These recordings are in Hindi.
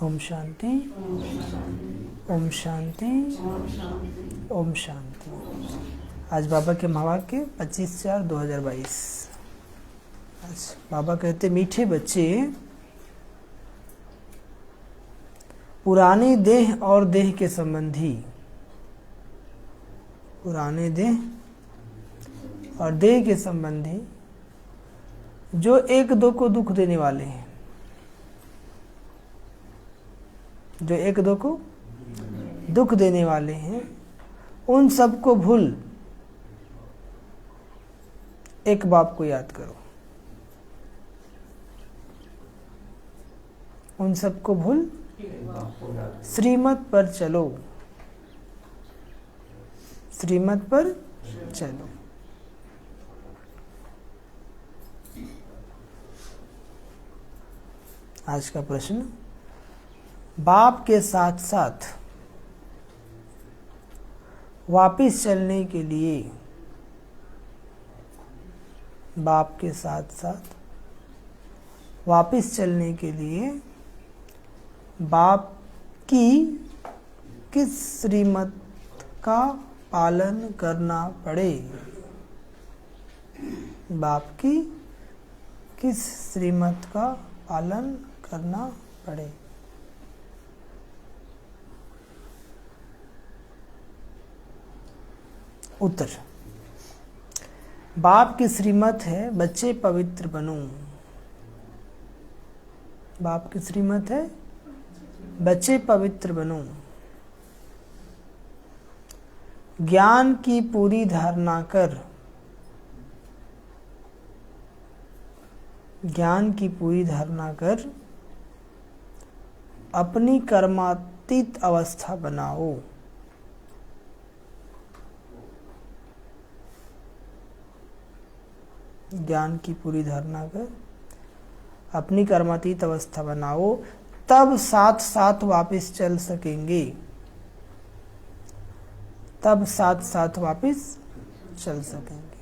ओम शांति, ओम शांति, ओम शांति। आज बाबा के महावाक्य 25/4/2022। आज बाबा कहते, मीठे बच्चे, पुराने देह और देह के संबंधी, पुराने देह और देह के संबंधी जो एक दो को दुख देने वाले हैं, जो एक दो को दुख देने वाले हैं, उन सबको भूल एक बाप को याद करो। उन सबको भूल श्रीमत पर चलो, श्रीमत पर चलो। आज का प्रश्न, बाप के साथ साथ वापिस चलने के लिए, बाप के साथ साथ वापिस चलने के लिए बाप की किस श्रीमत का पालन करना पड़े? बाप की किस श्रीमत का पालन करना पड़े? उत्तर, बाप की श्रीमत है बच्चे पवित्र बनो। बाप की श्रीमत है बच्चे पवित्र बनो। ज्ञान की पूरी धारणा कर, ज्ञान की पूरी धारणा कर अपनी कर्मातीत अवस्था बनाओ। ज्ञान की पूरी धारणा कर अपनी कर्मातीत अवस्था बनाओ, तब साथ साथ वापस चल सकेंगे, तब साथ साथ वापस चल सकेंगे।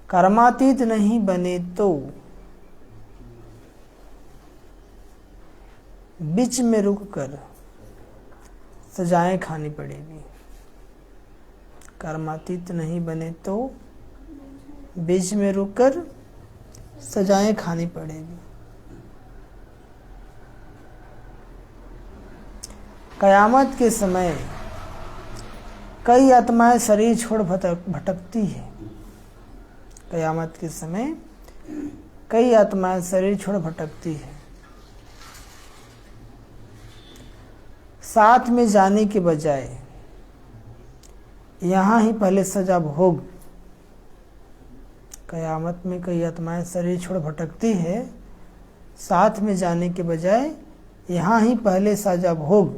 कर्मातीत नहीं बने तो बीच में रुक कर सजाएं खानी पड़ेगी। कर्मातीत नहीं बने तो बीच में रुककर सजाएं खानी पड़ेगी। कयामत के समय कई आत्माएं शरीर छोड़ भटकती है। कयामत के समय कई आत्माएं शरीर छोड़ भटकती है। साथ में जाने के बजाय यहाँ ही पहले सजा भोग। कयामत में कई आत्माएं शरीर छोड़ भटकती है, साथ में जाने के बजाय यहाँ ही पहले सजा भोग,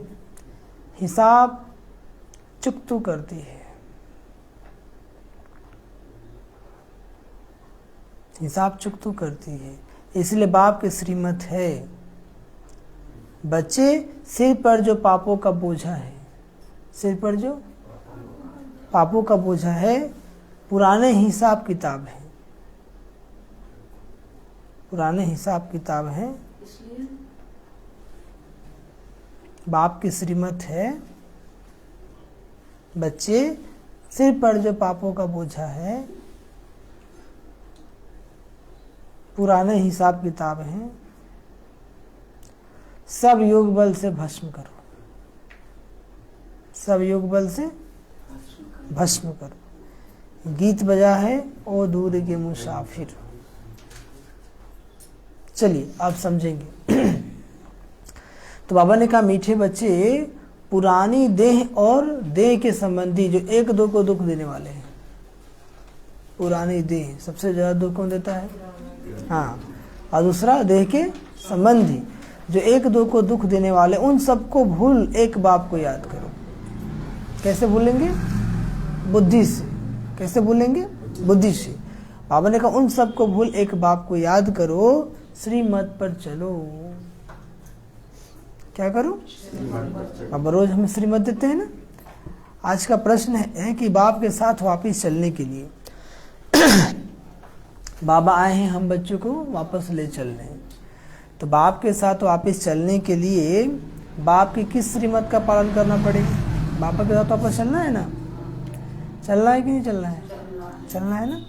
हिसाब चुकतू करती है। हिसाब चुकतू करती है। इसलिए बाप की श्रीमत है, बच्चे सिर पर जो पापों का बोझा है, सिर पर जो पापों का बोझा है, पुराने हिसाब किताब है, पुराने हिसाब किताब है। बाप की श्रीमत है, बच्चे सिर पर जो पापों का बोझा है, पुराने हिसाब किताब हैं, सब योग बल से भस्म करो, सब योग बल से भस्म करो। गीत बजा है ओ दूर के मुसाफिर। चलिए आप समझेंगे। तो बाबा ने कहा, मीठे बच्चे, पुरानी देह और देह के संबंधी जो एक दो को दुख देने वाले हैं। पुरानी देह सबसे ज्यादा दुख कौन देता है? हाँ। और दूसरा देह के संबंधी जो एक दो को दुख देने वाले, उन सबको भूल एक बाप को याद करो। कैसे भूलेंगे? बुद्धि से। कैसे भूलेंगे? बुद्धि से। बाबा ने कहा, उन सबको भूल एक बाप को याद करो, श्रीमत पर चलो। क्या करो? अब रोज हम श्रीमत देते हैं ना। आज का प्रश्न है कि बाप के साथ वापस चलने के लिए बाबा आए हैं हम बच्चों को वापस ले चल रहे हैं। तो बाप के साथ वापिस चलने के लिए बाप की किस श्रीमत का पालन करना पड़ेगा? बापा के साथ वापस चलना है ना, चलना है कि नहीं चलना है? चलना है ना।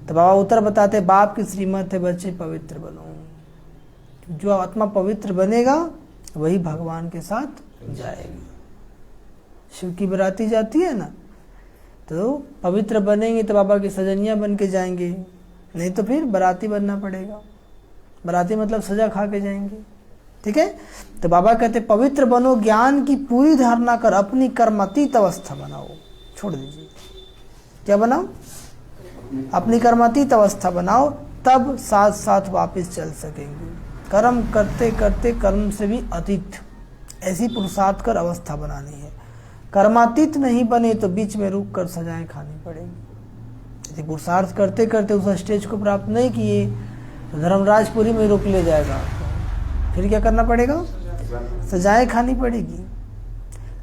तो बाबा उत्तर बताते, बाप की श्रीमत है बच्चे पवित्र बनो। जो आत्मा पवित्र बनेगा वही भगवान के साथ जाएगी। शिव की बराती जाती है ना, तो पवित्र बनेंगे तो बाबा की सजनियां बन के जाएंगे, नहीं तो फिर बराती बनना पड़ेगा। बराती मतलब सजा खा के जाएंगे। ठीक है। तो बाबा कहते पवित्र बनो, ज्ञान की पूरी धारणा कर अपनी कर्मातीत अवस्था बनाओ। छोड़ दीजिए, क्या बनाओ? अपनी कर्मातीत अवस्था बनाओ, तब साथ साथ वापस चल सकेंगे। कर्म करते करते कर्म से भी अतीत, ऐसी पुरुषार्थ कर अवस्था बनानी है। कर्मातीत नहीं बने तो बीच में रुक कर सजाएं खानी पड़ेगी। यदि पुरुषार्थ करते करते उस स्टेज को प्राप्त नहीं किए तो धर्मराजपुरी में रोक ले जाएगा। फिर क्या करना पड़ेगा? सजाएं खानी पड़ेगी।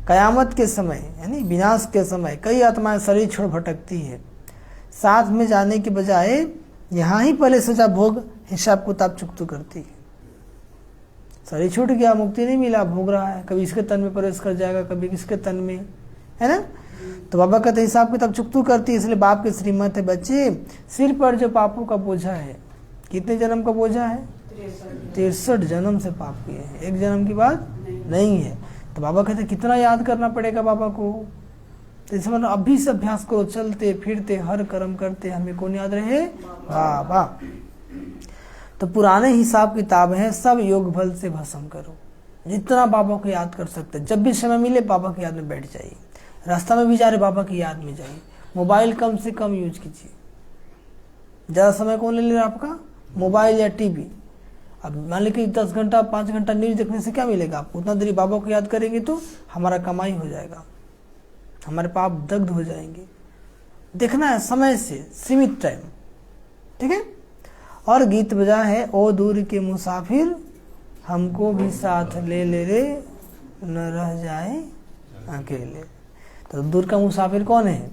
कयामत के समय यानी विनाश के समय कई आत्माएं शरीर छोड़ भटकती है। साथ में जाने के बजाय यहाँ ही पहले सजा भोग हिसाब किताब चुकतू करती है। शरीर छूट गया, मुक्ति नहीं मिला, भोग रहा है, कभी इसके तन में प्रवेश कर जाएगा, कभी किसके तन में, है ना। तो बाबा कहते हिसाब किताब चुकतू करती है। इसलिए बाप की श्रीमत है बच्चे, सिर पर जो पापों का बोझा है, कितने जन्म का बोझा है? 63 जन्म से पाप किए हैं, एक जन्म की बात नहीं है। तो बाबा कहते कितना याद करना पड़ेगा बाबा को। तो इस मतलब अभी से अभ्यास करो, चलते फिरते हर कर्म करते हमें कौन याद रहे? बाबा। तो पुराने हिसाब किताब है, सब योग बल से भस्म करो। जितना बाबा को याद कर सकते, जब भी समय मिले बाबा की याद में बैठ जाइए। रास्ता में भी जा रहे बाबा की याद में जाइए। मोबाइल कम से कम यूज कीजिए। ज़्यादा समय कौन ले रहा आपका? मोबाइल या टीवी। अब मान लीजिए 10 घंटा 5 घंटा न्यूज देखने से क्या मिलेगा आपको? उतना देरी बाबा को याद करेंगे तो हमारा कमाई हो जाएगा, हमारे पाप दग्ध हो जाएंगे। देखना है समय से, सीमित टाइम। ठीक है। और गीत बजा है, ओ दूर के मुसाफिर हमको भी साथ ले ले रे, न रह जाए अकेले। तो दूर का मुसाफिर कौन है?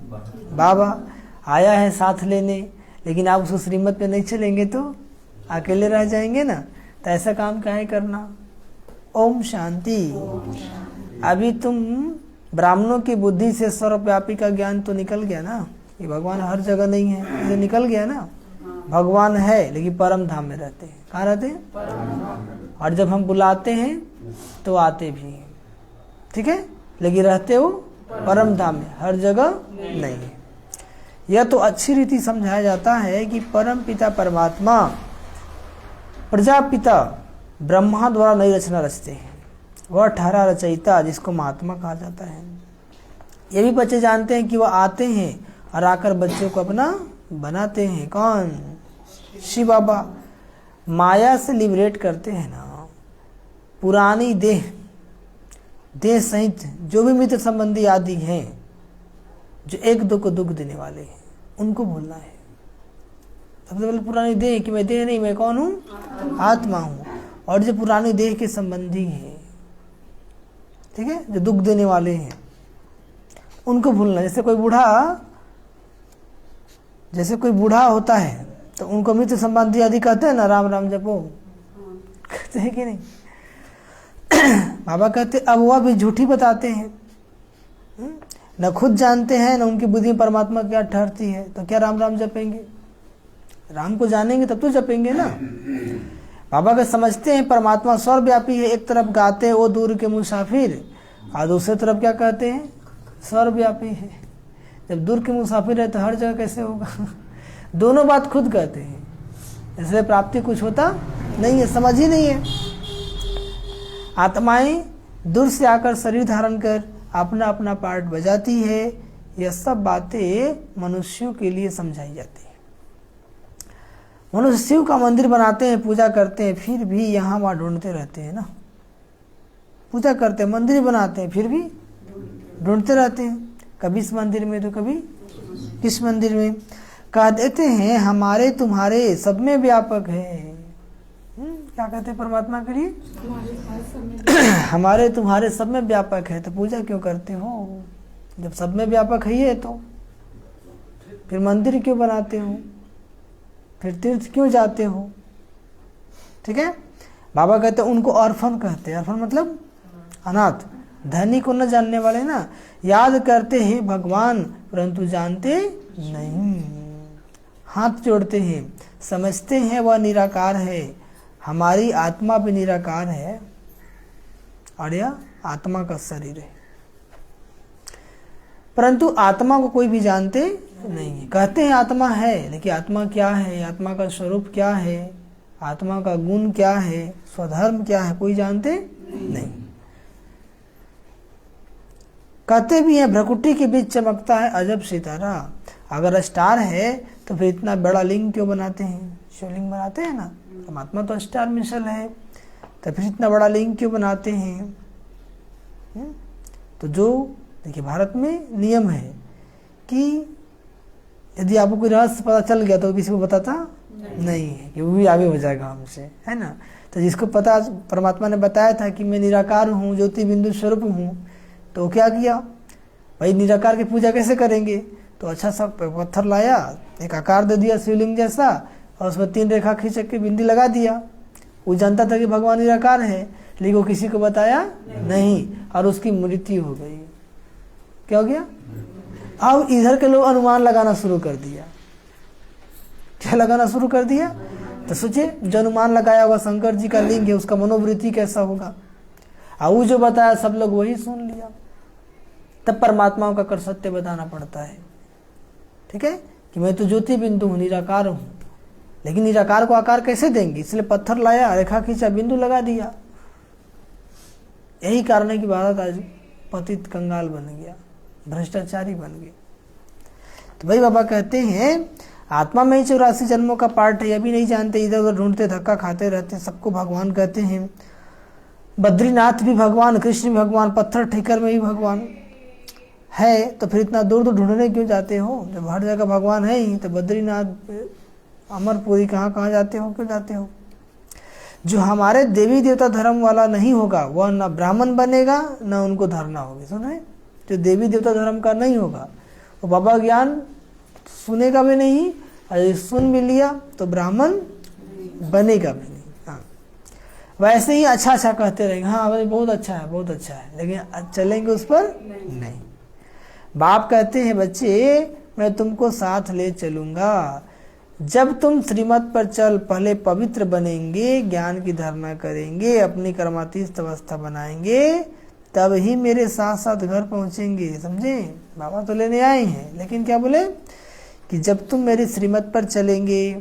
बाबा आया है साथ लेने, लेकिन आप उसको श्रीमत पे नहीं चलेंगे तो अकेले रह जाएंगे ना। तो ऐसा काम क्या है करना? ओम शांति। अभी तुम ब्राह्मणों की बुद्धि से सर्वव्यापी का ज्ञान तो निकल गया ना, ये भगवान हर जगह नहीं है, ये निकल गया ना। भगवान है लेकिन परम धाम में रहते हैं। कहाँ रहते हैं? और जब हम बुलाते हैं तो आते भी हैं। ठीक है। लेकिन रहते हो परम धाम में, हर जगह नहीं है। यह तो अच्छी रीति समझाया जाता है कि परम पिता परमात्मा प्रजापिता ब्रह्मा द्वारा नई रचना रचते हैं। वह ठहरा रचयिता जिसको महात्मा कहा जाता है। ये भी बच्चे जानते हैं कि वह आते हैं और आकर बच्चों को अपना बनाते हैं। कौन? शिव बाबा। माया से लिबरेट करते हैं ना। पुरानी देह सहित जो भी मित्र संबंधी आदि हैं, जो एक दो को दुख देने वाले हैं, उनको भूलना है। सबसे पहले पुरानी देह कि मैं देह नहीं, मैं कौन हूँ? आत्मा हूँ। और जो पुरानी देह के संबंधी हैं, ठीक है, जो दुख देने वाले हैं, उनको भूलना। जैसे कोई बूढ़ा होता है तो उनको मित्र संबंधी आदि कहते हैं ना, राम राम जपो, कहते हैं कि नहीं? बाबा कहते अब वह भी झूठी बताते हैं, न खुद जानते हैं न उनकी बुद्धि परमात्मा क्या ठहरती है, तो क्या राम राम जपेंगे? राम को जानेंगे तब तो जपेंगे ना। बाबा का समझते हैं परमात्मा सर्वव्यापी है। एक तरफ गाते हैं वो दूर के मुसाफिर, और दूसरी तरफ क्या कहते हैं? सर्वव्यापी है। जब दूर के मुसाफिर है तो हर जगह कैसे होगा? दोनों बात खुद कहते हैं, इसलिए प्राप्ति कुछ होता नहीं है, समझ ही नहीं है। आत्माएं दूर से आकर शरीर धारण कर अपना अपना पार्ट बजाती है। यह सब बातें मनुष्यों के लिए समझाई जाती है। मनुष्य शिव का मंदिर बनाते हैं, पूजा करते हैं, फिर भी यहाँ वहाँ ढूंढते रहते हैं ना। पूजा करते हैं, मंदिर बनाते हैं, फिर भी ढूंढते रहते हैं, कभी इस मंदिर में तो कभी किस मंदिर में। कह देते हैं हमारे तुम्हारे सब में व्यापक है। क्या कहते हैं परमात्मा के लिए? हमारे तुम्हारे सब में व्यापक है। तो पूजा क्यों करते हो जब सब में व्यापक है ये? तो फिर मंदिर क्यों बनाते हो? फिर तीर्थ क्यों जाते हो? ठीक है। बाबा कहते हैं उनको ऑर्फन कहते हैं। ऑर्फन मतलब अनाथ, धनी को न जानने वाले ना। याद करते हैं भगवान परंतु जानते नहीं, हाथ जोड़ते हैं, समझते हैं वह निराकार है। हमारी आत्मा भी निराकार है और यह आत्मा का शरीर है, परंतु आत्मा को कोई भी जानते नहीं है। कहते हैं आत्मा है, लेकिन आत्मा क्या है, आत्मा का स्वरूप क्या है, आत्मा का गुण क्या है, स्वधर्म क्या है, कोई जानते नहीं। कहते भी हैं भ्रकुटी के बीच चमकता है अजब सितारा। अगर स्टार है तो फिर इतना बड़ा लिंग क्यों बनाते हैं, शिवलिंग बनाते हैं ना, परमात्मा तो स्टार मिसल है, तो फिर इतना बड़ा लिंग क्यों बनाते हैं। तो जो देखिए भारत में नियम है कि यदि आपको कोई रहस्य पता चल गया तो किसी को बताता नहीं है, कि वो भी आगे हो जाएगा हमसे, है ना। तो जिसको पता परमात्मा ने बताया था कि मैं निराकार हूँ, ज्योति बिंदु स्वरूप हूँ, तो क्या किया भाई, निराकार की पूजा कैसे करेंगे, तो अच्छा सा पत्थर लाया, एक आकार दे दिया शिवलिंग जैसा, और उसमें 3 रेखा खींच के बिंदी लगा दिया। वो जानता था कि भगवान निराकार है, लेकिन वो किसी को बताया नहीं, और उसकी मृत्यु हो गई। क्या हो गया, अब इधर के लोग अनुमान लगाना शुरू कर दिया। क्या लगाना शुरू कर दिया, तो सोचिए जो अनुमान लगाया होगा शंकर जी का लिंग है, उसका मनोवृत्ति कैसा होगा, और वो जो बताया सब लोग वही सुन लिया। तब परमात्माओं का कर सत्य बताना पड़ता है, ठीक है, कि मैं तो ज्योति बिंदु हूँ, निराकार हूँ, लेकिन निराकार को आकार कैसे देंगे, इसलिए पत्थर लाया, रेखा खींचा, बिंदु लगा दिया। यही कारण है कि भारत आज पतित कंगाल बन गया, भ्रष्टाचारी बन गया। तो भाई बाबा कहते हैं आत्मा में ही 84 जन्मों का पार्ट है, ये भी नहीं जानते, इधर उधर ढूंढते, धक्का खाते रहते, सबको भगवान कहते हैं। बद्रीनाथ भी भगवान, कृष्ण भी भगवान, पत्थर ठेकर में भी भगवान है, तो फिर इतना दूर दूर ढूंढने क्यों जाते हो, जब हर जगह भगवान है ही, तो बद्रीनाथ, अमरपुरी, कहाँ कहाँ जाते हो, क्यों जाते हो। जो हमारे देवी देवता धर्म वाला नहीं होगा वह न ब्राह्मण बनेगा न उनको धरना होगी। सुने, जो देवी देवता धर्म का नहीं होगा वो बाबा ज्ञान सुनेगा भी नहीं, और सुन भी लिया तो ब्राह्मण बनेगा भी नहीं। हाँ, वैसे ही अच्छा अच्छा कहते रहेंगे, हाँ भाई बहुत अच्छा है, बहुत अच्छा है, लेकिन चलेंगे उस पर नहीं। बाप कहते हैं बच्चे मैं तुमको साथ ले चलूंगा, जब तुम श्रीमत पर चल पहले पवित्र बनेंगे, ज्ञान की धारणा करेंगे, अपनी कर्मातीत अवस्था बनाएंगे, तब ही मेरे साथ साथ घर पहुंचेंगे। समझे, बाबा तो लेने आए हैं, लेकिन क्या बोले कि जब तुम मेरी श्रीमत पर चलेंगे,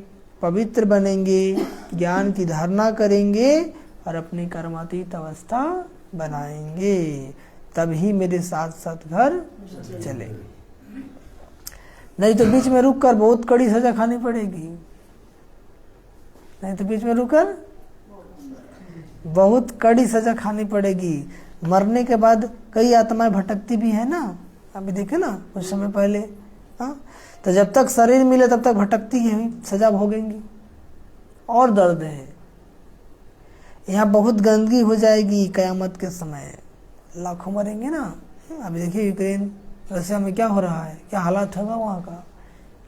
पवित्र बनेंगे, ज्ञान की धारणा करेंगे और अपनी कर्मातीत अवस्था बनाएंगे, तब ही मेरे साथ साथ घर चलेंगे। नहीं तो बीच में रुककर बहुत कड़ी सजा खानी पड़ेगी, नहीं तो बीच में रुककर बहुत कड़ी सजा खानी पड़ेगी। मरने के बाद कई आत्माएं भटकती भी है ना, अभी देखे ना कुछ समय पहले। हाँ, तो जब तक शरीर मिले तब तक भटकती है, सजा भोगेंगी। और दर्द है, यहाँ बहुत गंदगी हो जाएगी कयामत के समय, लाखों मरेंगे ना। अभी देखिए यूक्रेन रशिया में क्या हो रहा है, क्या हालात होगा वहाँ का,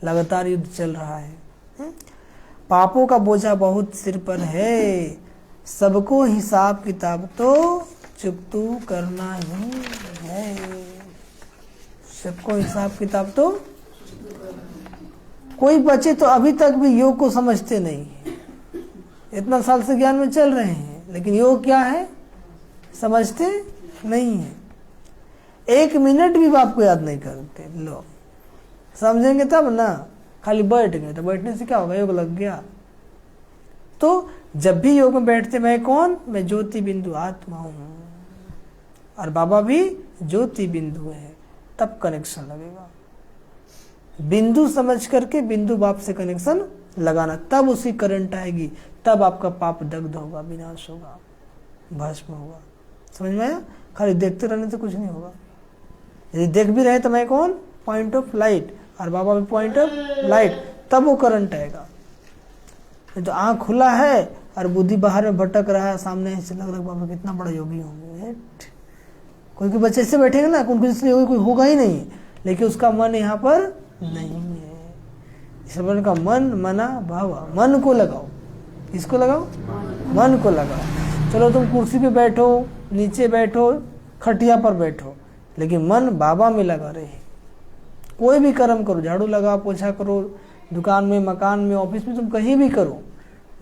लगातार युद्ध चल रहा है। पापों का बोझा बहुत सिर पर है, सबको हिसाब किताब तो चुकतू करना ही है। सबको हिसाब किताब तो, कोई बच्चे तो अभी तक भी योग को समझते नहीं है, इतना साल से ज्ञान में चल रहे हैं, लेकिन योग क्या है समझते नहीं है। 1 मिनट भी बाप को याद नहीं करते। लो समझेंगे तब ना, खाली बैठ गए, तो बैठने से क्या होगा, योग लग गया। तो जब भी योग में बैठते, मैं कौन, मैं ज्योति बिंदु आत्मा हूं, और बाबा भी ज्योति बिंदु है, तब कनेक्शन लगेगा। बिंदु समझ करके बिंदु बाप से कनेक्शन लगाना, तब उसकी करंट आएगी, तब आपका पाप दग्ध होगा, विनाश होगा, भस्म होगा। समझ में आया, खाली देखते रहने से कुछ नहीं होगा। यदि देख भी रहे तो मैं कौन, पॉइंट ऑफ लाइट, और बाबा भी पॉइंट ऑफ लाइट, तब वो करंट आएगा। तो आँख खुला है और बुद्धि बाहर में भटक रहा है, सामने से लग रहा है बाबा कितना बड़ा योगी होंगे। कोई कोई बच्चे ऐसे बैठेंगे ना, उनको इसलिए योगी कोई होगा ही नहीं, लेकिन उसका मन यहाँ पर नहीं है। इसलिए का मन मना भावा, मन को लगाओ, किसको लगाओ, मन को लगाओ। चलो तुम कुर्सी पे बैठो, नीचे बैठो, खटिया पर बैठो, लेकिन मन बाबा में लगा रहे। कोई भी कर्म करो, झाड़ू लगा, पोछा करो, दुकान में, मकान में, ऑफिस में, तुम कहीं भी करो,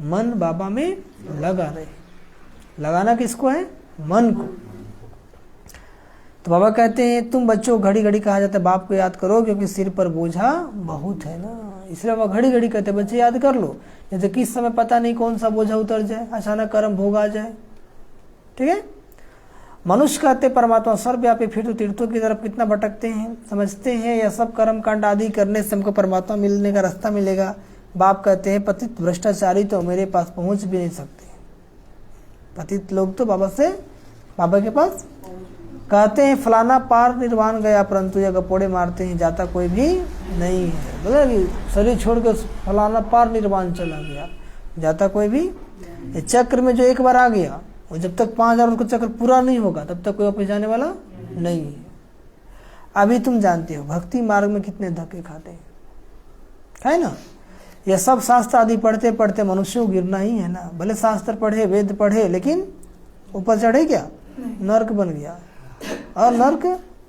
मन बाबा में लगा रहे। लगाना किसको है? मन को। तो बाबा कहते हैं तुम बच्चों घड़ी घड़ी कहा जाता है बाप को याद करो क्योंकि सिर पर बोझा बहुत है ना, इसलिए बाबा घड़ी घड़ी कहते हैं बच्चे याद कर लो, जैसे किस समय पता नहीं कौन सा बोझा उतर जाए, अचानक कर्म भोग आ जाए। ठीक है। मनुष्य कहते परमात्मा सर्वव्यापी, फिर तो तीर्थों की तरफ कितना भटकते हैं, समझते हैं यह सब कर्म कांड आदि करने से हमको परमात्मा मिलने का रास्ता मिलेगा। बाप कहते हैं पतित भ्रष्टाचारी तो मेरे पास पहुंच भी नहीं सकते। पतित लोग तो बाबा के पास कहते हैं फलाना पार निर्वाण गया, परंतु यह गपोड़े मारते हैं जाता कोई भी नहीं है। बोला कि शरीर छोड़ के फलाना पार निर्वाण चला गया, जाता कोई भी। ये चक्र में जो एक बार आ गया, और जब तक 5000 का चक्र पूरा नहीं होगा तब तक कोई वापस जाने वाला नहीं है। अभी तुम जानते हो भक्ति मार्ग में कितने धक्के खाते हैं, है ना। यह सब शास्त्र आदि पढ़ते पढ़ते मनुष्य को गिरना ही है ना। भले शास्त्र पढ़े, वेद पढ़े, लेकिन ऊपर चढ़े क्या? नर्क बन गया, और नर्क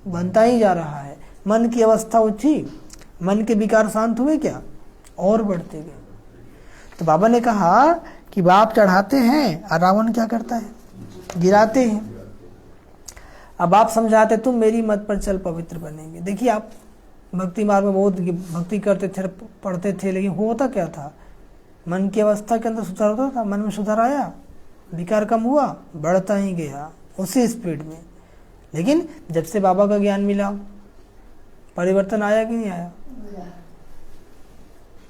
बनता ही जा रहा है। मन की अवस्था उठी, मन के विकार शांत हुए क्या? और बढ़ते गए। तो बाबा ने कहा कि बाप चढ़ाते हैं और रावण क्या करता है? गिराते हैं। अब आप समझाते तुम मेरी मत पर चल पवित्र बनेंगे। देखिए आप भक्ति मार्ग में बहुत भक्ति करते थे, पढ़ते थे, लेकिन होता क्या था? मन की अवस्था के अंदर सुधार होता था, मन में सुधार आया, विकार कम हुआ, बढ़ता ही गया उसी स्पीड में। लेकिन जब से बाबा का ज्ञान मिला परिवर्तन आया कि नहीं आया?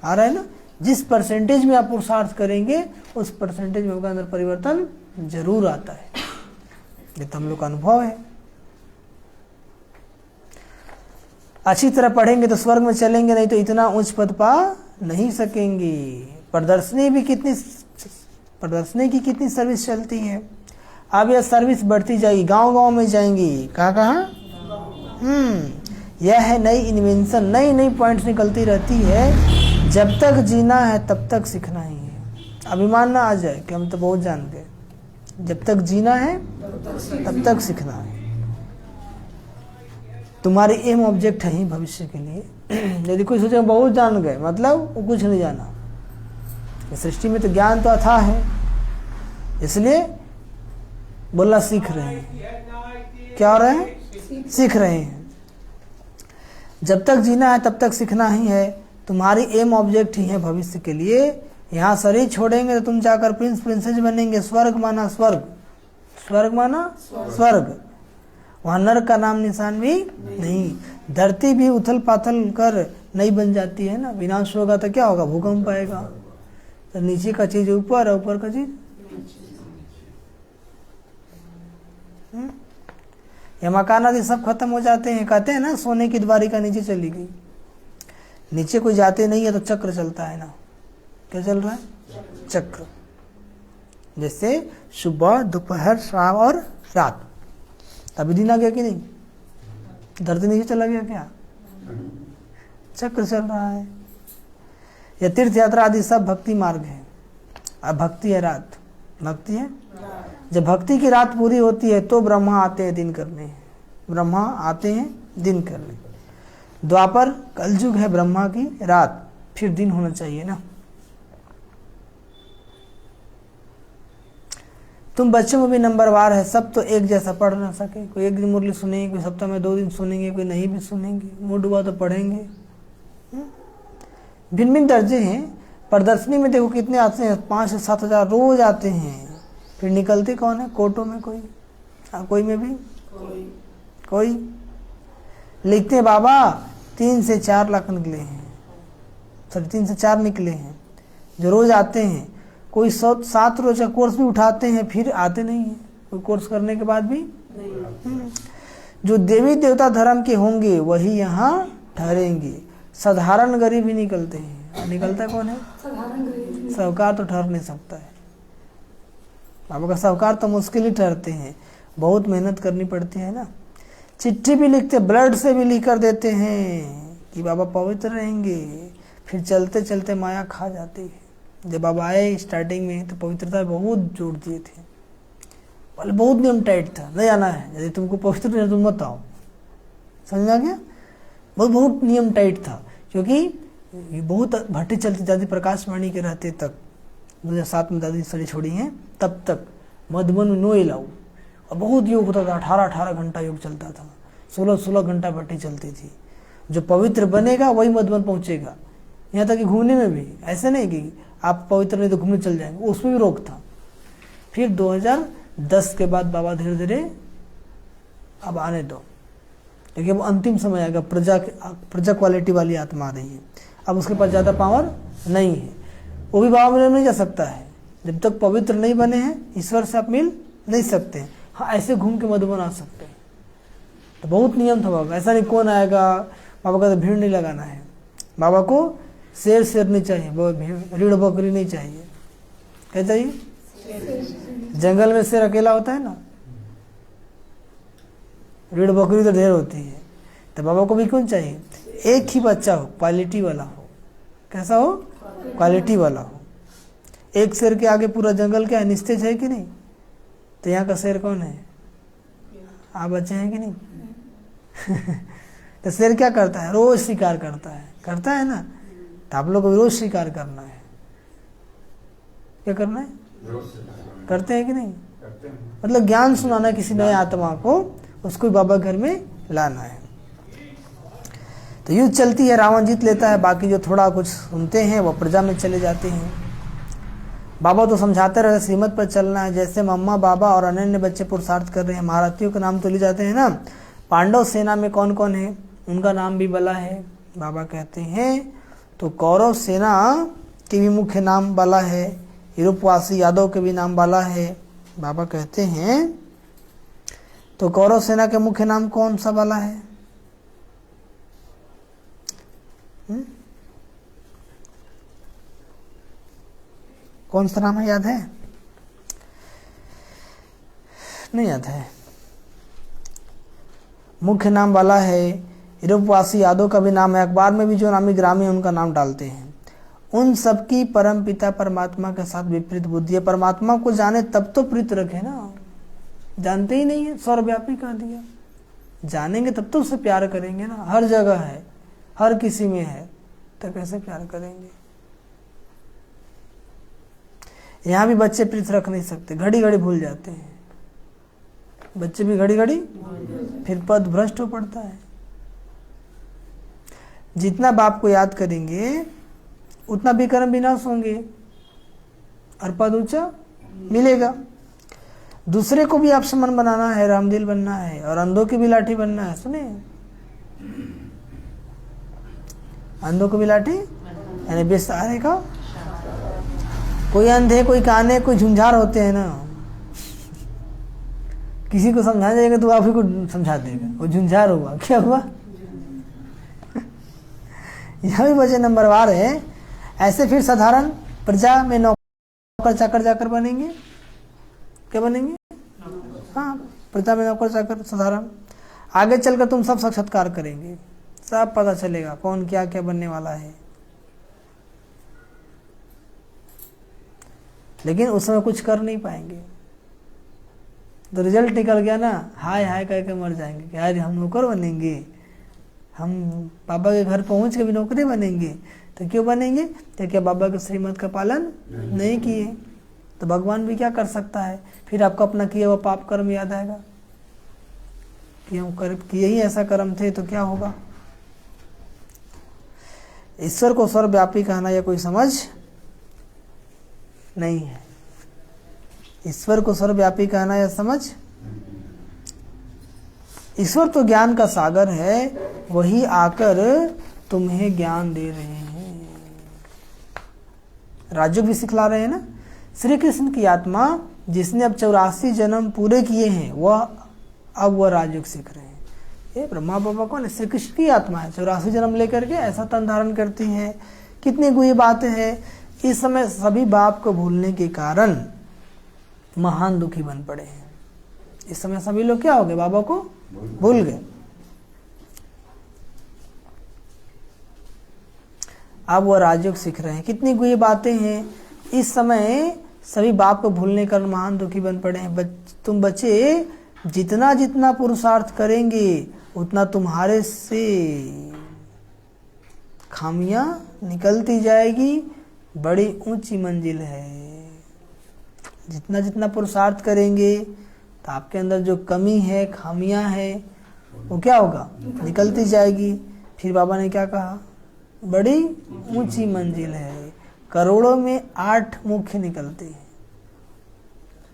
आ रहा है ना। जिस परसेंटेज में आप पुरुषार्थ करेंगे उस परसेंटेज में आपके अंदर परिवर्तन जरूर आता है। ये तो हम लोग का अनुभव है। अच्छी तरह पढ़ेंगे तो स्वर्ग में चलेंगे, नहीं तो इतना उच्च पद पा नहीं सकेंगे। प्रदर्शनी की कितनी सर्विस चलती है। अब यह सर्विस बढ़ती जाएगी, गांव गांव में जाएंगी। कहाँ? यह है नई इन्वेंशन, नई नई पॉइंट्स निकलती रहती है। जब तक जीना है तब तक सीखना ही है। अभिमान ना आ जाए कि हम तो बहुत जान गए। जब तक जीना है तब तक सीखना है। तुम्हारी एम ऑब्जेक्ट है ही भविष्य के लिए। यदि कोई सोचे बहुत जान गए, मतलब वो कुछ नहीं जाना। सृष्टि में तो ज्ञान तो अथाह है, इसलिए बोलना सीख रहे हैं। क्या हो रहे हैं? सीख रहे हैं। जब तक जीना है तब तक सीखना ही है। तुम्हारी एम ऑब्जेक्ट ही है भविष्य के लिए। यहाँ शरीर छोड़ेंगे तो तुम जाकर प्रिंस प्रिंसेस बनेंगे। स्वर्ग माना स्वर्ग, स्वर्ग माना स्वर्ग। वहाँ नरक का नाम निशान भी नहीं। धरती भी उथल पाथल कर नहीं बन जाती है ना। विनाश होगा तो क्या होगा? भूकंप आएगा। तो नीचे का चीज ऊपर और ऊपर का चीज ये मकान आदि सब खत्म हो जाते हैं। कहते हैं ना सोने की द्वारिका नीचे चली गई। नीचे कोई जाते नहीं है तो चक्र चलता है ना। क्या चल रहा है? चक्र। जैसे सुबह, दोपहर, शाम और रात। तभी दिन आ गया कि नहीं? धरती नीचे चला गया क्या? चक्र चल रहा है। यह तीर्थ यात्रा आदि सब भक्ति मार्ग है। अब भक्ति है रात, भक्ति है। जब भक्ति की रात पूरी होती है तो ब्रह्मा आते हैं दिन करने। ब्रह्मा आते हैं दिन करने। द्वापर कलयुग है ब्रह्मा की रात, फिर दिन होना चाहिए ना। तुम बच्चों में भी नंबरवार है। सब तो एक जैसा पढ़ ना सके। कोई एक दिन मुरली सुनेंगे, कोई सप्ताह में 2 दिन सुनेंगे, कोई नहीं भी सुनेंगे। मूड हुआ तो पढ़ेंगे। भिन्न भिन्न दर्जे हैं। प्रदर्शनी में देखो कितने आते हैं, 5 से 7 हजार रोज आते हैं। फिर निकलते कौन है? कोटों में कोई, कोई में भी कोई लिखते हैं बाबा 3 से 4 लाख निकले हैं। सॉरी 3 से 4 निकले हैं जो रोज आते हैं। कोई 7 रोज का कोर्स भी उठाते हैं, फिर आते नहीं है। कोई कोर्स करने के बाद भी नहीं। जो देवी देवता धर्म के होंगे वही यहाँ ठहरेंगे। साधारण गरीब ही निकलते हैं। निकलता कौन है? साहूकार तो ठहर नहीं सकता है। बाबा का साहूकार तो मुश्किल ही ठहरते हैं। बहुत मेहनत करनी पड़ती है ना। चिट्ठी भी लिखते, ब्लड से भी लिख कर देते हैं कि बाबा पवित्र रहेंगे। फिर चलते चलते माया खा जाती है। जब बाबा आए स्टार्टिंग में तो पवित्रता बहुत जोर दिए थे। पहले बहुत नियम टाइट था, नहीं आना है, यदि तुमको पवित्र नहीं तुम मत आओ। समझ आ गया? बहुत नियम टाइट था, क्योंकि ये बहुत भट्टी चलती दादी प्रकाशवाणी के रहते तक, 2007 में दादी सड़ी छोड़ी हैं, तब तक मधुबन में नो अलाउ, और बहुत योग होता था, 18-18 घंटा योग चलता था, 16-16 घंटा भट्टी चलती थी। जो पवित्र बनेगा वही मधुबन पहुंचेगा। यहाँ तक कि घूमने में भी ऐसे नहीं कि आप पवित्र नहीं तो घूमने चल जाएंगे, उसमें भी रोक था। फिर 2010 के बाद बाबा धीरे धीरे अब आने दो, क्योंकि अब अंतिम समय आएगा, प्रजा क्वालिटी वाली आत्मा आ रही है, अब उसके पास ज़्यादा पावर नहीं है, वो भी बाबा मिलने नहीं जा सकता है। जब तक पवित्र नहीं बने हैं ईश्वर से आप मिल नहीं सकते हैं। हाँ, ऐसे घूम के मधुबन आ सकते हैं। तो बहुत नियम था बाबा, ऐसा नहीं कौन आएगा, बाबा का तो भीड़ नहीं लगाना है, बाबा को शेर नहीं चाहिए, रीढ़ बकरी नहीं चाहिए। क्या चाहिए? जंगल में शेर अकेला होता है ना, रीढ़ बकरी तो ढेर होती है, तो बाबा को भी कौन चाहिए? एक ही बच्चा हो, क्वालिटी वाला हो। कैसा हो? क्वालिटी वाला हो। एक शेर के आगे पूरा जंगल क्या है? निस्तेज है कि नहीं? तो यहाँ का शेर कौन है? आप बच्चे हैं कि नहीं? तो शेर क्या करता है? रोज शिकार करता है ना। तो आप लोग को रोज शिकार करना है। क्या करना है? करते हैं कि नहीं? मतलब ज्ञान सुनाना है किसी नए आत्मा को, उसको बाबा घर में लाना है। तो युद्ध चलती है, रावण जीत लेता है, बाकी जो थोड़ा कुछ सुनते हैं वो प्रजा में चले जाते हैं। बाबा तो समझाते रहे श्रीमत पर चलना है, जैसे मम्मा बाबा और अन्य बच्चे पुरुषार्थ कर रहे हैं। महारथियों के नाम तो ले जाते हैं ना। पांडव सेना में कौन कौन है उनका नाम भी बला है, बाबा कहते हैं। तो कौरव सेना के भी मुख्य नाम बला है, यूरोपवासी यादव के भी नाम बला है, बाबा कहते हैं। तो कौरव सेना के मुख्य नाम कौन सा वाला है? कौन सा नाम है, याद है? नहीं याद है। मुख्य नाम वाला है, यूरोपवासी यादव का भी नाम है, अखबार में भी जो नामी ग्रामी उनका नाम डालते हैं। उन सबकी परम पिता परमात्मा के साथ विपरीत बुद्धि है। परमात्मा को जाने तब तो प्रीत रखे ना, जानते ही नहीं है, सर्वव्यापी कह दिया। जानेंगे तब तो उससे प्यार करेंगे ना, हर जगह है, हर किसी में है, तो कैसे प्यार करेंगे? यहाँ भी बच्चे प्रीत रख नहीं सकते, घड़ी घड़ी भूल जाते हैं बच्चे भी, घड़ी घड़ी फिर पद भ्रष्ट हो पड़ता है। जितना बाप को याद करेंगे उतना विक्रम विनाश होंगे और पद ऊंचा मिलेगा। दूसरे को भी आप समन बनाना है, रामदिल बनना है, और अंधों की भी लाठी बनना है। सुने, अंधों को भी लाठी यानी बेसहारे का। कोई अंधे, कोई काने, कोई झुंझार होते हैं ना, किसी को समझा जाएगा तो आप ही को समझा देगा, वो झुंझार हुआ। क्या हुआ? यह भी वजह नंबरवार है। ऐसे फिर साधारण प्रजा में नौकर चाकर जाकर बनेंगे। क्या बनेंगे? हाँ, प्रजा में नौकर चाकर साधारण। आगे चलकर तुम सब साक्षात्कार करेंगे, सब पता चलेगा कौन क्या क्या बनने वाला है। लेकिन उस समय कुछ कर नहीं पाएंगे, तो रिजल्ट निकल गया ना, हाय हाय कह के मर जाएंगे कि यार हम नौकर बनेंगे, हम बाबा के घर पहुंच के भी नौकरी बनेंगे। तो क्यों बनेंगे? क्योंकि बाबा के श्रीमत का पालन नहीं किए। तो भगवान भी क्या कर सकता है? फिर आपको अपना किया हुआ पाप कर्म याद आएगा कि हम किए ही ऐसा कर्म थे, तो क्या होगा? ईश्वर को सर्वव्यापी कहना यह कोई समझ नहीं है। ईश्वर को सर्वव्यापी कहना यह समझ। ईश्वर तो ज्ञान का सागर है, वही आकर तुम्हें ज्ञान दे रहे हैं। राजयोग भी सिखला रहे हैं ना। श्री कृष्ण की आत्मा जिसने अब 84 जन्म पूरे किए हैं, वह राजयोग सीख रहे हैं। ये ब्रह्मा बाबा कौन है? श्री कृष्ण की आत्मा है, 84 जन्म लेकर के ऐसा तन धारण करती है। कितनी गुही बातें हैं। इस समय सभी बाप को भूलने के कारण महान दुखी बन पड़े हैं। इस समय सभी लोग क्या हो गए? बाबा को भूल गए। अब वह राजयोग सीख रहे हैं। कितनी गुही बातें हैं। इस समय सभी बाप को भूलने कर महान दुखी बन पड़े हैं। तुम बच्चे जितना जितना पुरुषार्थ करेंगे उतना तुम्हारे से खामियां निकलती जाएगी। बड़ी ऊंची मंजिल है। जितना जितना पुरुषार्थ करेंगे तो आपके अंदर जो कमी है, खामियां है, वो क्या होगा, निकलती जाएगी। फिर बाबा ने क्या कहा, बड़ी ऊंची मंजिल है। करोड़ों में 8 मुख्य निकलते हैं।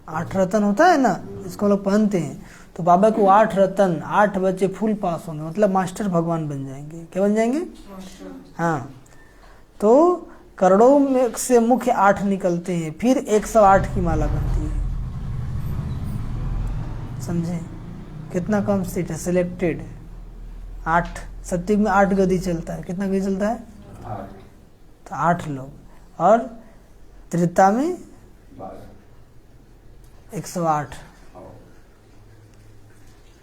8 रतन होता है ना, इसको लोग पहनते हैं। तो बाबा को 8 रतन, 8 बच्चे फुल पास होंगे, मतलब मास्टर भगवान बन जाएंगे। क्या बन जाएंगे? हाँ। तो करोड़ों में से मुख्य 8 निकलते हैं, फिर 108 की माला बनती है। समझे कितना कम सीट है, सिलेक्टेड 8। सत्युग में 8 गति चलता है। कितना गति चलता है? 8। तो 8 लोग। और त्रेता में 108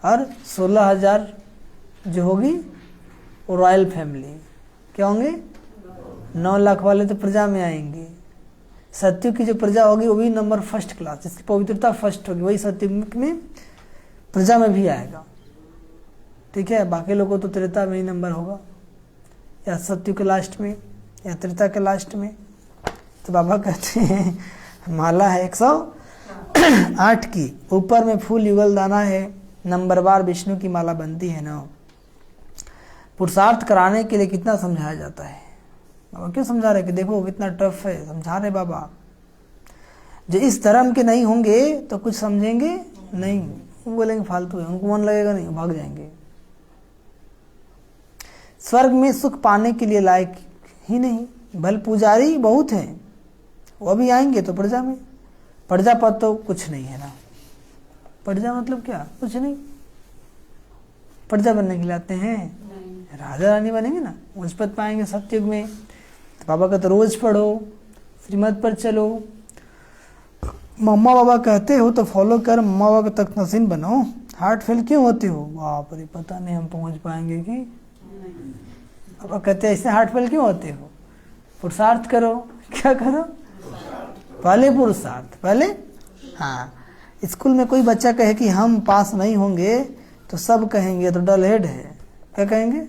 और 16,000 जो होगी वो रॉयल फैमिली। क्या होंगे? 9 लाख वाले तो प्रजा में आएंगे। सत्युग की जो प्रजा होगी वो भी नंबर फर्स्ट क्लास, जिसकी पवित्रता फर्स्ट होगी, वही सत्युग में प्रजा में भी आएगा। ठीक है। बाकी लोगों तो त्रेता में ही नंबर होगा, या सत्युग के लास्ट में, या त्रेता के लास्ट में। तो बाबा कहते हैं माला है 108 की, ऊपर में फूल युगल दाना है, नंबरवार विष्णु की माला बनती है ना। पुरुषार्थ कराने के लिए कितना समझाया जाता है। बाबा क्यों समझा रहे कि देखो कितना टफ है, समझा रहे बाबा। जो इस धर्म के नहीं होंगे तो कुछ समझेंगे नहीं, वो बोलेंगे फालतू है, उनको मन लगेगा नहीं, भाग जाएंगे। स्वर्ग में सुख पाने के लिए लायक ही नहीं, भले पुजारी बहुत हैं, वो भी आएंगे तो प्रजा में। प्रजा पद तो कुछ नहीं है ना। प्रजा मतलब क्या? कुछ नहीं। प्रजा बनने के लिए आते हैं, राजा रानी बनेंगे ना, उच्च पद पाएंगे सत्युग में। तो बाबा का तो रोज पढ़ो, श्रीमत पर चलो। मम्मा बाबा कहते हो तो फॉलो कर, मम्मा बाबा का तख्त नसीन बनो। हार्ट फेल क्यों होते हो? बाप रे, पता नहीं हम पहुंच पाएंगे कि। बाबा कहते हैं ऐसे हार्ट फेल क्यों होते हो? पुरुषार्थ करो। क्या करो? पहले पुरुषार्थ, पहले। हाँ, स्कूल में कोई बच्चा कहे कि हम पास नहीं होंगे तो सब कहेंगे तो डल हेड है। क्या कहेंगे?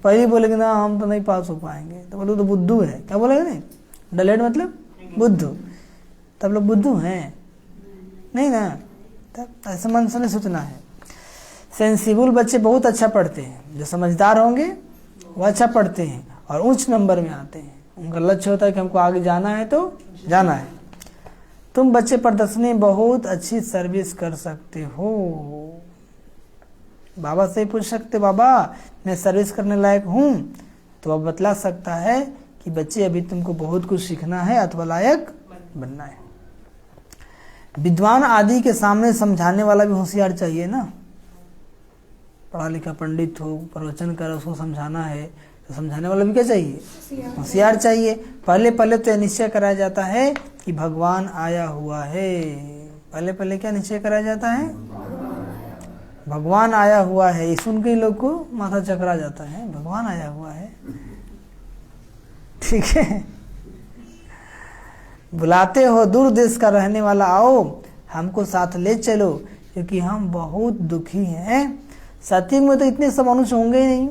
पहले बोलेंगे ना हम तो नहीं पास हो पाएंगे, तो बोलो तो बुद्धू है। क्या बोलेगा? नहीं, डल हेड मतलब बुद्धू। तब लोग बुद्धू हैं नहीं ना। तब ऐसे मन से नहीं सोचना है। सेंसिबल बच्चे बहुत अच्छा पढ़ते हैं, जो समझदार होंगे वो अच्छा पढ़ते हैं और उच्च नंबर में आते हैं। उनका लक्ष्य होता है कि हमको आगे जाना है तो जाना है। तुम बच्चे प्रदर्शनी बहुत अच्छी सर्विस कर सकते हो। बाबा से पूछ सकते, बाबा मैं सर्विस करने लायक हूँ? तो वह बतला सकता है कि बच्चे अभी तुमको बहुत कुछ सीखना है अथवा लायक बनना है। विद्वान आदि के सामने समझाने वाला भी होशियार चाहिए ना। पढ़ा लिखा पंडित हो, प्रवचन कर, उसको समझाना है तो समझाने वाला भी क्या चाहिए? होशियार चाहिए। पहले पहले तो निश्चय कराया जाता है कि भगवान आया हुआ है। पहले पहले क्या निश्चय कराया जाता है? भगवान आया हुआ है। ये सुन के लोग को माथा चकरा जाता है, भगवान आया हुआ है। ठीक है। बुलाते हो दूर देश का रहने वाला, आओ हमको साथ ले चलो, क्योंकि हम बहुत दुखी हैं। सत्युग में तो इतने सब मनुष्य होंगे ही नहीं।